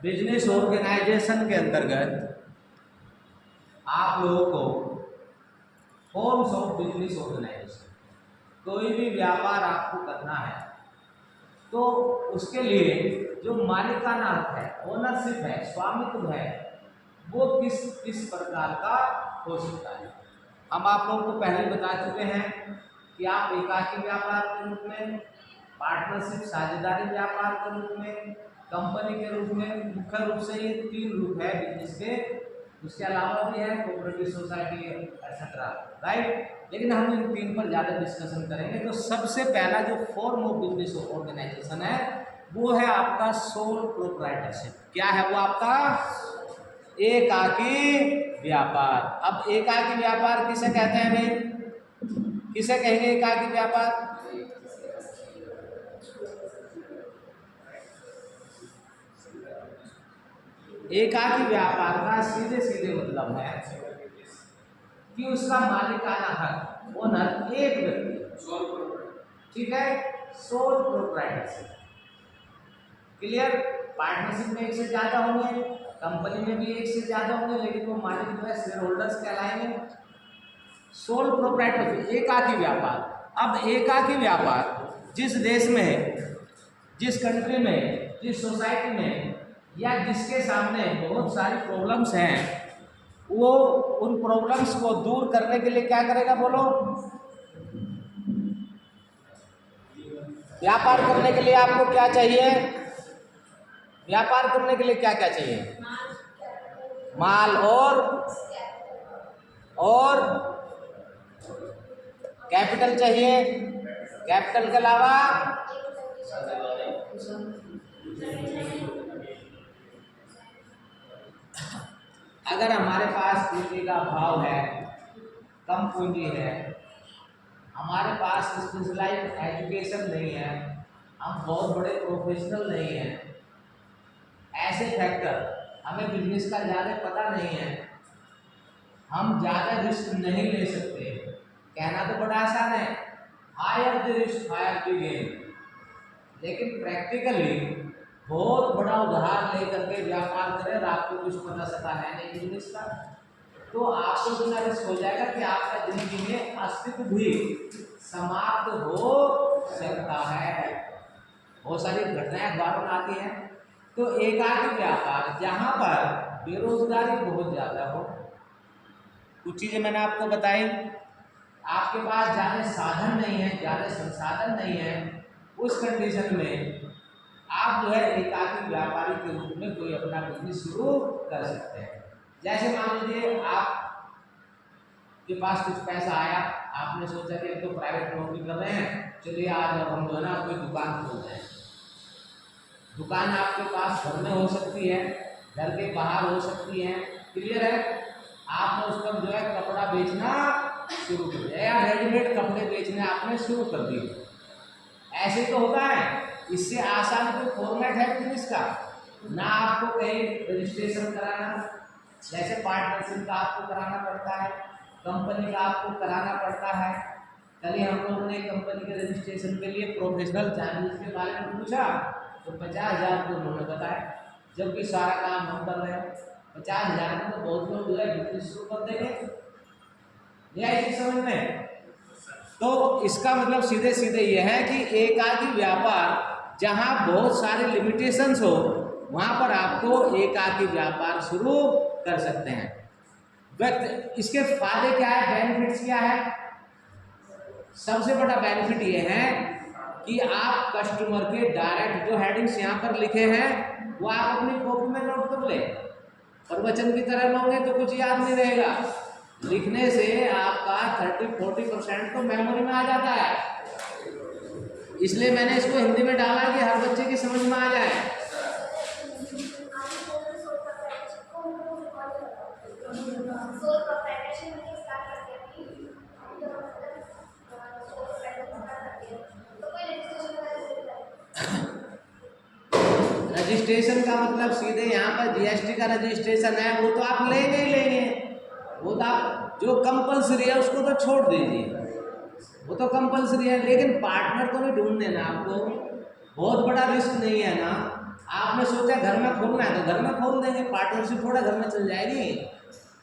Business organisation के अंतर्गत आप लोगों को फॉर्म्स ऑफ बिजनेस ऑर्गेनाइजेशन, कोई भी व्यापार आपको करना है तो उसके लिए जो मालिकाना हक है, ओनरशिप है, स्वामित्व है, वो किस किस प्रकार का हो सकता है। हम आप लोगों को पहले बता चुके हैं कि आप एकाकी व्यापार के रूप में, पार्टनरशिप साझेदारी व्यापार के रूप में, कंपनी के रूप में, मुख्य रूप से ये 3 रूप है बिजनेस के। उसके अलावा भी है कोऑपरेटिव सोसाइटी एक्सेट्रा, राइट। लेकिन हम इन 3 पर ज़्यादा डिस्कशन करेंगे। तो सबसे पहला जो फॉर्म ऑफ बिजनेस ऑर्गेनाइजेशन है वो है आपका सोल प्रोप्राइटरशिप। क्या है वो आपका? एकाकी व्यापार। अब एकाकी व्यापार किसे कहते हैं भाई? किसे कहेंगे एकाकी व्यापार? एकाकी व्यापार का सीधे सीधे मतलब है कि उसका मालिकाना हक, ओनर एक व्यक्ति, ठीक है, सोल प्रोप्राइटरशिप। क्लियर? पार्टनरशिप में एक से ज्यादा होंगे, कंपनी में भी एक से ज्यादा होंगे, लेकिन वो मालिक जो है शेयर होल्डर्स कहलाएंगे। सोल प्रोप्राइटरशिप, एकाकी व्यापार। अब एकाकी व्यापार जिस देश में है, जिस कंट्री में, जिस सोसाइटी में, या जिसके सामने बहुत सारी प्रॉब्लम्स हैं, वो उन प्रॉब्लम्स को दूर करने के लिए क्या करेगा? बोलो। व्यापार करने के लिए आपको क्या चाहिए? व्यापार करने के लिए क्या क्या चाहिए? माल और कैपिटल चाहिए। कैपिटल के अलावा अगर हमारे पास पूंजी का अभाव है, कम पूंजी है, हमारे पास स्पेशलाइज्ड एजुकेशन नहीं है, हम बहुत बड़े प्रोफेशनल नहीं हैं, ऐसे फैक्टर, हमें बिजनेस का ज़्यादा पता नहीं है, हम ज़्यादा रिस्क नहीं ले सकते। कहना तो बड़ा आसान है, higher the risk higher the gain, लेकिन प्रैक्टिकली बहुत बड़ा उधार लेकर के व्यापार करें और आपको कुछ पता सका है नहीं बिजनेस का, तो आपको इतना रिस्क हो जाएगा कि आपका जिंदगी में अस्तित्व भी समाप्त हो सकता है। बहुत सारी घटनाएं अखबारों में आती हैं। तो एकाकी व्यापार जहाँ पर बेरोजगारी बहुत ज़्यादा हो, कुछ चीज़ें मैंने आपको बताई, आपके पास ज़्यादा साधन नहीं है, ज़्यादा संसाधन नहीं है, उस कंडीशन में आप जो है एकाकी व्यापारी के रूप में कोई अपना बिजनेस शुरू कर सकते हैं। जैसे मान लीजिए आप के पास कुछ पैसा आया, आपने सोचा कि तो प्राइवेट नौकरी कर रहे हैं, चलिए आज अब हम जो है ना कोई दुकान खोलते हैं। दुकान आपके पास घर में हो सकती है, घर के बाहर हो सकती है, क्लियर है। आपने उस पर जो है कपड़ा बेचना शुरू कर दिया या रेडीमेड कपड़े बेचने आपने शुरू कर दिए। ऐसे तो होता है। इससे आसान कोई फॉर्मेट है बिजनेस का? ना आपको कहीं रजिस्ट्रेशन कराना, जैसे पार्टनरशिप का आपको कराना पड़ता है, कंपनी का आपको कराना पड़ता है। कल ही हम लोगों ने कंपनी के रजिस्ट्रेशन के लिए प्रोफेशनल चार्जेस के बारे में पूछा तो 50,000 को उन्होंने बताया, जबकि सारा काम हम कर रहे हैं। 50,000 में तो बहुत लोग जो है बिजनेस शुरू कर देंगे, यह समझ में। तो इसका मतलब सीधे सीधे यह है कि एकाकी व्यापार जहां बहुत सारे लिमिटेशंस हो, वहां पर आपको एकाकी व्यापार शुरू कर सकते हैं। व्यक्ति, इसके फायदे क्या है, बेनिफिट्स क्या है? सबसे बड़ा बेनिफिट ये है कि आप कस्टमर के डायरेक्ट, जो हेडिंग्स यहाँ पर लिखे हैं वो आप अपनी कॉपी में नोट कर ले। प्रवचन की तरह लोगे तो कुछ याद नहीं रहेगा, लिखने से आपका 30-40% तो मेमोरी में आ जाता है। इसलिए मैंने इसको हिंदी में डाला कि हर बच्चे की समझ में आ जाए। रजिस्ट्रेशन का मतलब सीधे यहाँ पर जीएसटी का रजिस्ट्रेशन है, वो तो आप लेंगे ही लेंगे, वो तो आप जो कंपलसरी है उसको तो छोड़ दीजिए, वो तो कंपलसरी है। लेकिन पार्टनर तो नहीं ढूंढने ना, आपको बहुत बड़ा रिस्क नहीं है ना, आपने सोचा घर में खोलना है तो घर में खोल देंगे, पार्टनरशिप थोड़ा घर में चल जाएगी।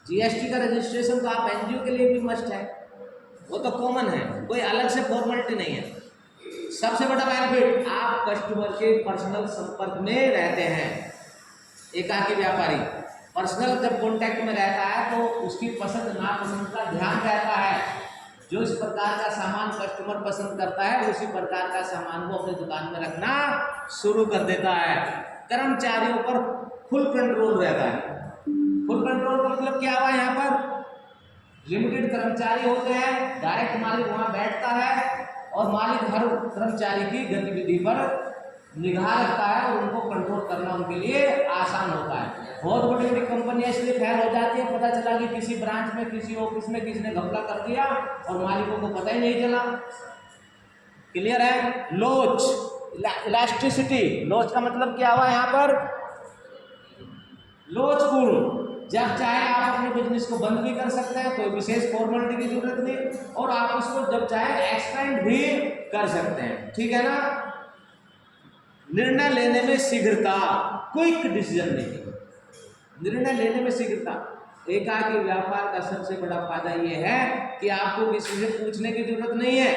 जीएसटी का रजिस्ट्रेशन तो आप एनजीओ के लिए भी मस्ट है, वो तो कॉमन है, कोई अलग से फॉर्मेलिटी नहीं है। सबसे बड़ा बेनिफिट, आप कस्टमर के पर्सनल संपर्क में रहते हैं। एकाकी व्यापारी पर्सनल जब कॉन्टैक्ट में रहता है तो उसकी पसंद नापसंद का ध्यान रहता है। जो इस प्रकार का सामान कस्टमर पसंद करता है उसी प्रकार का सामान वो अपनी दुकान में रखना शुरू कर देता है। कर्मचारियों पर फुल कंट्रोल रहता है। फुल कंट्रोल का मतलब क्या हुआ, यहाँ पर लिमिटेड कर्मचारी होते हैं, डायरेक्ट मालिक वहाँ बैठता है और मालिक हर कर्मचारी की गतिविधि पर निगाह रखता है और उनको कंट्रोल करना उनके लिए आसान होता है। बहुत बड़ी बड़ी कंपनियां इसलिए फेल हो जाती है, पता चला कि किसी ब्रांच में किसी ऑफिस में किसी ने घपला कर दिया और मालिकों को पता ही नहीं चला। क्लियर है। लोच, इलास्टिसिटी, लोच का मतलब क्या हुआ यहाँ पर, लोच गुण, जब चाहे आप अपने बिजनेस को बंद भी कर सकते हैं, कोई विशेष फॉर्मेलिटी की जरूरत नहीं, और आप उसको जब चाहे एक्सपेंड भी कर सकते हैं। ठीक है ना। निर्णय लेने में शीघ्रता, क्विक डिसीजन मेकिंग, निर्णय लेने में शीघ्रता। एकाकी व्यापार का सबसे बड़ा फायदा यह है कि आपको किसी से पूछने की जरूरत नहीं है,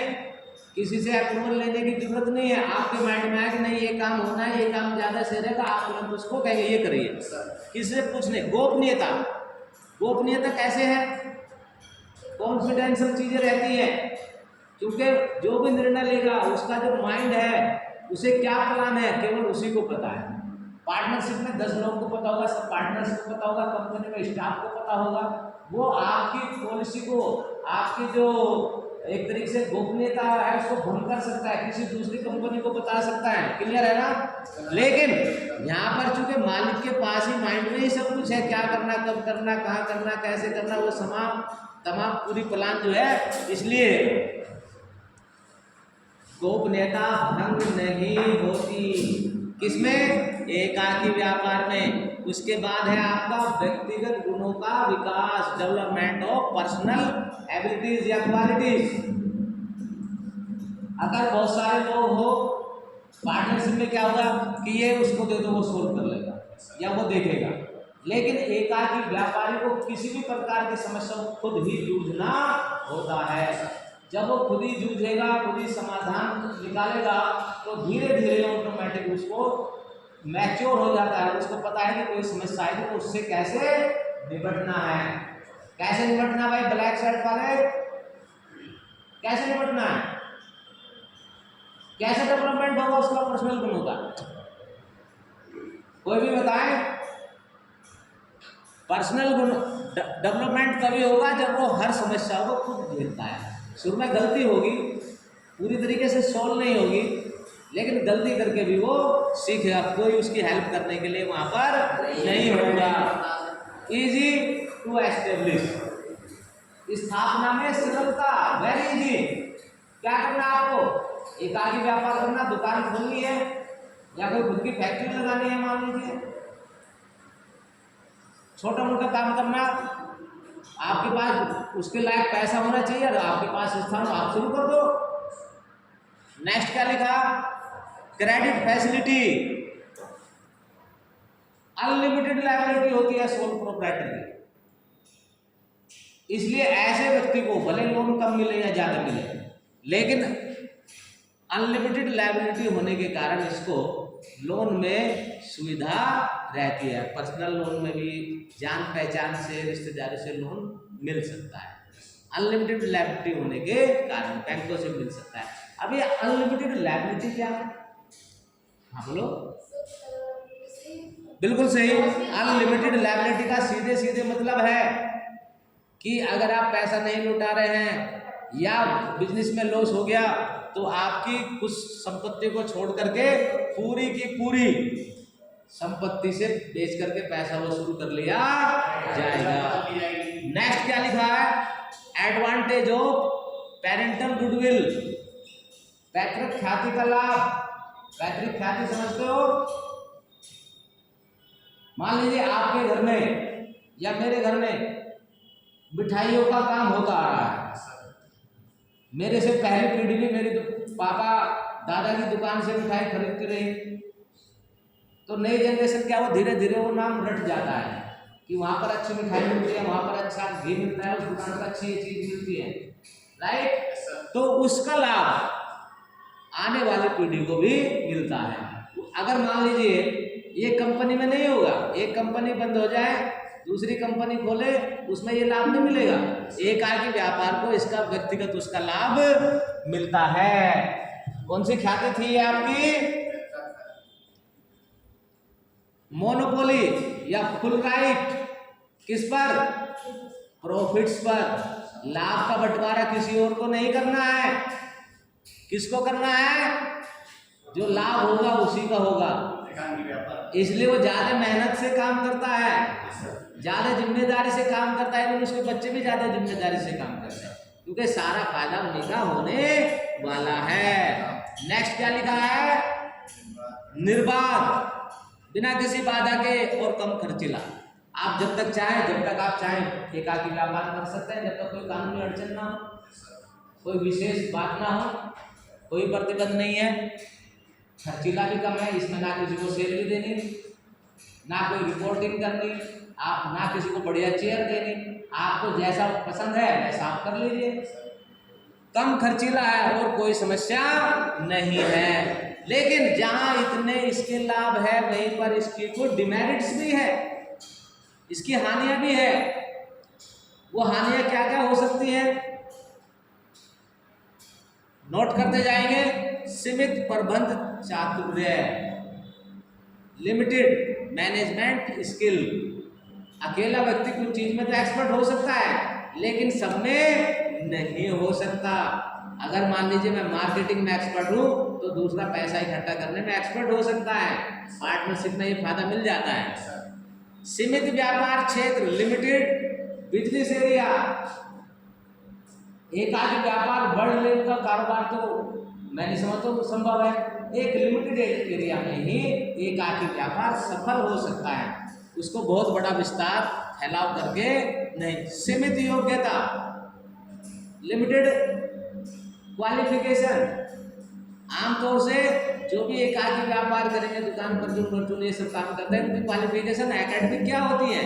किसी से अप्रूवल लेने की जरूरत नहीं है। आपके माइंड में है कि नहीं ये काम होना है, ये काम ज्यादा सही रहेगा, आप तुरंत उसको कहेंगे ये करिए, किसी से पूछने। गोपनीयता, गोपनीयता कैसे है, कॉन्फिडेंशियल चीजें रहती है, क्योंकि जो भी निर्णय लेगा उसका जो माइंड है उसे क्या प्लान है केवल उसी को पता है। पार्टनरशिप में 10 लोगों को पता होगा, सब पार्टनर्स को पता होगा, कंपनी में स्टाफ को पता होगा, वो आपकी पॉलिसी को, आपकी जो एक तरीके से गोपनीयता है उसको भंग कर सकता है, किसी दूसरी कंपनी को बता सकता है। क्लियर है ना। लेकिन यहाँ पर चूंकि मालिक के पास ही माइंड में ही सब कुछ है, क्या करना, कब करना, कहाँ करना, कैसे करना, वो तमाम पूरी प्लान जो है, इसलिए गोपनीयता भंग नहीं होती। किसमें, एकाकी व्यापार में। उसके बाद है आपका व्यक्तिगत गुणों का विकास, डेवलपमेंट ऑफ पर्सनल एबिलिटीज या क्वालिटीज। अगर बहुत सारे लोग हो पार्टनरशिप में, क्या होगा कि ये उसको दे दो वो सोल्व कर लेगा या वो देखेगा। लेकिन एकाकी व्यापारी को किसी भी प्रकार की समस्या को खुद ही जूझना होता है। जब वो खुद ही जूझेगा, खुद ही समाधान निकालेगा, तो धीरे धीरे ऑटोमेटिक उसको मैच्योर हो जाता है, उसको पता है कि कोई समस्या आएगी तो उससे कैसे निपटना है। कैसे निपटना भाई, ब्लैक शर्ट वाले, कैसे निपटना है, कैसे डेवलपमेंट होगा उसका पर्सनल गुण होगा, कोई भी बताए। पर्सनल गुण डेवलपमेंट तभी होगा जब वो हर समस्या को खुद झेलता है। शुरू में गलती होगी, पूरी तरीके से सॉल्व नहीं होगी, लेकिन गलती करके भी वो सीखेगा, कोई उसकी हेल्प करने के लिए वहां पर नहीं होगा। इजी टू एस्टेब्लिश, स्थापना में सरलता, वेरी इजी। क्या करना आपको, एकाकी व्यापार करना, दुकान खोलनी है या कोई खुद की फैक्ट्री लगानी है, मान लीजिए छोटा मोटा काम करना, आपके पास उसके लायक पैसा होना चाहिए, अगर आपके पास स्थान हो आप शुरू कर दो। नेक्स्ट क्या लिखा, क्रेडिट फैसिलिटी, अनलिमिटेड लायबिलिटी होती है सोल प्रोप्राइटर की। इसलिए ऐसे व्यक्ति को भले लोन कम मिले या ज्यादा मिले, लेकिन अनलिमिटेड लायबिलिटी होने के कारण इसको लोन में सुविधा रहती है। पर्सनल लोन में भी जान पहचान से, रिश्तेदारी से लोन मिल सकता है, अनलिमिटेड लायबिलिटी होने के कारण बैंकों से मिल सकता है। अब ये अनलिमिटेड लायबिलिटी क्या है, हाँ बोलो, बिल्कुल सही। अनलिमिटेड लायबिलिटी का सीधे सीधे मतलब है कि अगर आप पैसा नहीं लौटा रहे हैं या बिजनेस में लॉस हो गया तो आपकी कुछ संपत्ति को छोड़ करके पूरी की पूरी संपत्ति से बेच करके पैसा वो शुरू कर लिया जाएगा। नेक्स्ट क्या लिखा है, एडवांटेज ऑफ पेरेंटल गुडविल, पैतृक ख्याति का लाभ। पैतृक ख्याति समझते हो, मान लीजिए आपके घर में या मेरे घर में मिठाइयों का काम होता आ रहा है, मेरे से पहली पीढ़ी भी मेरे पापा दादा की दुकान से मिठाई खरीदती रही, तो नई जनरेशन क्या, वो धीरे धीरे वो नाम रट जाता है कि वहाँ पर अच्छी मिठाई मिलती है, वहाँ पर अच्छा घी मिलता है, उस दुकान पर अच्छी ये चीज मिलती है, राइट। तो उसका लाभ आने वाली पीढ़ी को भी मिलता है। अगर मान लीजिए ये कंपनी में नहीं होगा, एक कंपनी बंद हो जाए दूसरी कंपनी खोले, उसमें ये लाभ नहीं मिलेगा। एकाकी व्यापार को इसका व्यक्तिगत उसका लाभ मिलता है। कौन सी ख्याति थी ये आपकी? मोनोपोली या फुल राइट किस पर? प्रॉफिट्स पर। लाभ का बंटवारा किसी और को नहीं करना है। किसको करना है? जो लाभ होगा उसी का होगा। इसलिए वो ज्यादा मेहनत से काम करता है, ज्यादा जिम्मेदारी से काम करता है, लेकिन उसके बच्चे भी ज्यादा जिम्मेदारी से काम करते हैं, क्योंकि सारा फायदा उन्हीं का होने वाला है। नेक्स्ट क्या लिखा है? निर्बाध, बिना किसी बाधा के और कम खर्चीला। आप जब तक चाहें, जब तक आप चाहें एकाकी व्यापार कर सकते हैं, जब तक कोई कानूनी अड़चन ना हो, कोई विशेष बात ना हो, कोई प्रतिबंध नहीं है। खर्चीला भी कम है, इसमें ना किसी को सैलरी देनी, ना कोई रिपोर्टिंग करनी, आप ना किसी को बढ़िया चेयर देनी, आपको जैसा पसंद है वैसा आप कर लीजिए। कम खर्चीला है और कोई समस्या नहीं है। लेकिन जहां इतने इसके लाभ है वहीं पर इसकी कुछ डिमेरिट्स भी है, इसकी हानियां भी है। वो हानियां क्या क्या हो सकती है, नोट करते जाएंगे। सीमित प्रबंध चातुर्य, लिमिटेड मैनेजमेंट स्किल। अकेला व्यक्ति कुछ चीज में तो एक्सपर्ट हो सकता है, लेकिन सब में नहीं हो सकता। अगर मान लीजिए मैं मार्केटिंग में एक्सपर्ट हूँ, तो दूसरा पैसा इकट्ठा करने में एक्सपर्ट हो सकता है। पार्टनरशिप में ये फायदा मिल जाता है। सीमित व्यापार क्षेत्र, लिमिटेड बिजनेस एरिया। एकाकी व्यापार बड़े लेवल का कारोबार तो मैं नहीं समझता संभव है। एक लिमिटेड एरिया में ही एकाकी व्यापार सफल हो सकता है, उसको बहुत बड़ा विस्तार फैलाव करके नहीं। सीमित योग्यता, लिमिटेड क्वालिफिकेशन। आमतौर से जो भी एकाकी व्यापार करेंगे, दुकान पर जो मजदूर ये सब काम करते हैं, उनकी क्वालिफिकेशन एकेडमिक क्या होती है?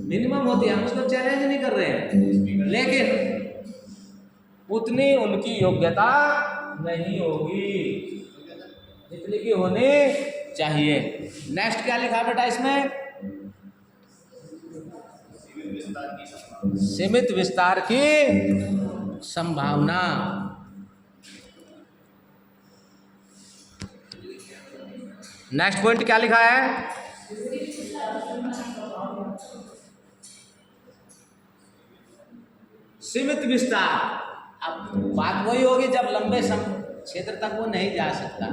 मिनिमम होती है। हम उसको चैलेंज नहीं कर रहे हैं, लेकिन उतनी उनकी योग्यता नहीं होगी जितनी की होनी चाहिए। नेक्स्ट क्या लिखा बेटा इसमें? सीमित विस्तार की संभावना। नेक्स्ट पॉइंट क्या लिखा है? सीमित विस्तार। अब बात वही होगी जब लंबे क्षेत्र तक वो नहीं जा सकता,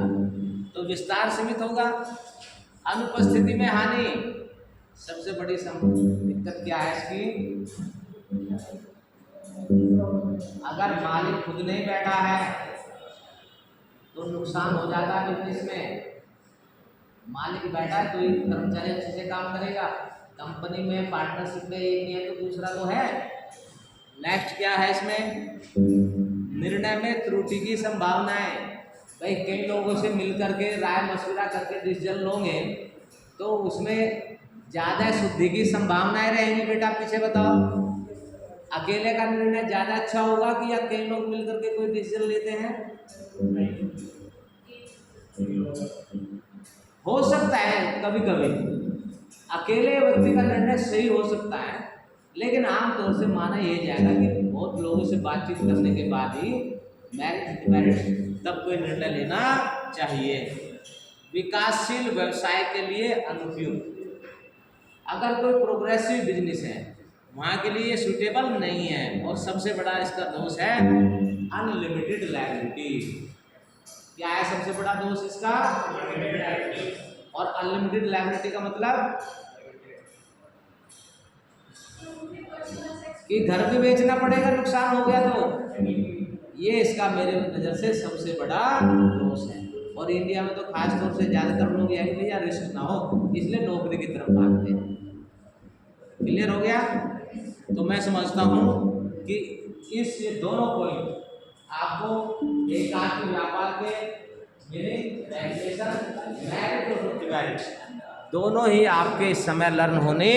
तो विस्तार सीमित होगा। अनुपस्थिति में हानि, सबसे बड़ी दिक्कत क्या है इसकी? अगर मालिक खुद नहीं बैठा है तो नुकसान हो जाता है बिजनेस में। मालिक बैठा है तो एक कर्मचारी अच्छे से काम करेगा। कंपनी में पार्टनरशिप में एक नहीं है तो दूसरा तो है। नेक्स्ट क्या है इसमें? निर्णय में त्रुटि की संभावनाएं। भाई कई लोगों से मिल करके राय मशविरा करके डिसीजन लोगे तो उसमें ज़्यादा शुद्धि की संभावनाएं रहेंगी। बेटा पीछे बताओ, अकेले का निर्णय ज़्यादा अच्छा होगा कि या कई लोग मिल करके कोई डिसीजन लेते हैं? हो सकता है कभी कभी अकेले व्यक्ति का निर्णय सही हो सकता है, लेकिन आमतौर से माना यह जाएगा कि बहुत लोगों से बातचीत करने के बाद ही मेरिट तब कोई निर्णय लेना चाहिए। विकासशील व्यवसाय के लिए अनुपयुक्त। अगर कोई प्रोग्रेसिव बिजनेस है वहाँ के लिए सूटेबल नहीं है। और सबसे बड़ा इसका दोष है अनलिमिटेड लायबिलिटी। क्या है सबसे बड़ा दोष इसका? और अनलिमिटेड लायबिलिटी का मतलब कि घर भी बेचना पड़ेगा नुकसान हो गया तो। ये इसका मेरे नज़र से सबसे बड़ा दोष है। और इंडिया में तो खास तौर से ज़्यादातर लोग यही भैया रिस्क ना हो, इसलिए नौकरी की तरफ भागते हैं। क्लियर हो गया? तो मैं समझता हूँ कि इस ये दोनों पॉइंट आपको एकाकी व्यापार के मीनिंग रेगुलेशन, मेरिट और डिमेरिट दोनों ही आपके इस समय लर्न होने